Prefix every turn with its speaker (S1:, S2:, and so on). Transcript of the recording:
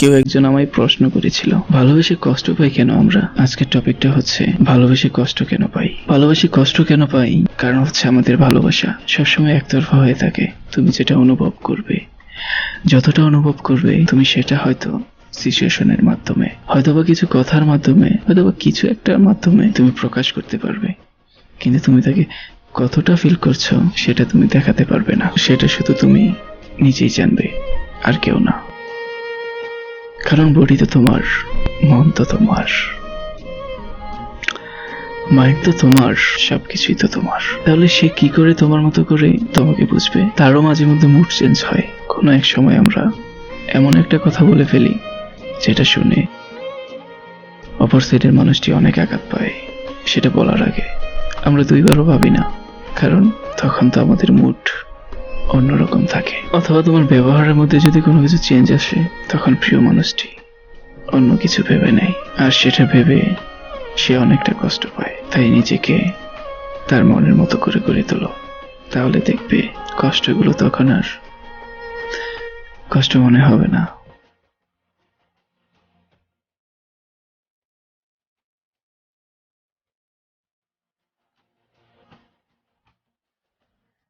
S1: কেউ একজন আমায় প্রশ্ন করেছিল, ভালোবেসে কষ্ট পাই কেন আমরা। আজকের টপিকটা হচ্ছে ভালোবেসে কষ্ট কেন পাই। ভালোবেসে কষ্ট কেন পাই, কারণ হচ্ছে আমাদের ভালোবাসা সবসময় একতরফা হয়ে থাকে। তুমি যেটা অনুভব করবে, যতটা অনুভব করবে, তুমি সেটা হয়তো সিচুয়েশনের মাধ্যমে, হয়তোবা কিছু কথার মাধ্যমে, হয়তোবা কিছু একটার মাধ্যমে তুমি প্রকাশ করতে পারবে, কিন্তু তুমি তাকে কতটা ফিল করছো সেটা তুমি দেখাতে পারবে না। সেটা শুধু তুমি নিজেই জানবে, আর কেউ না। কারণ বডি তো তোমার, মন তো তোমার, মাইন্ড তো তোমার, সবকিছুই তো তোমার। তাহলে সে কি করে তোমার মতো করে তোমাকে বুঝবে? তারও মাঝে মধ্যে মুড চেঞ্জ হয়। কোনো এক সময় আমরা এমন একটা কথা বলে ফেলি যেটা শুনে অপর সাইডের মানুষটি অনেক আঘাত পায়। সেটা বলার আগে আমরা দুইবারও ভাবি না, কারণ তখন তো আমাদের মুড অন্যরকম থাকে। অথবা তোমার ব্যবহারের মধ্যে যদি কোনো কিছু চেঞ্জ আসে, তখন প্রিয় মানুষটি অন্য কিছু ভেবে নেয়, আর সেটা ভেবে সে অনেকটা কষ্ট পায়। তাই নিজেকে তার মনের মতো করে গড়ে তোলো, তাহলে দেখবে কষ্টগুলো তখন আর কষ্ট মনে হবে না।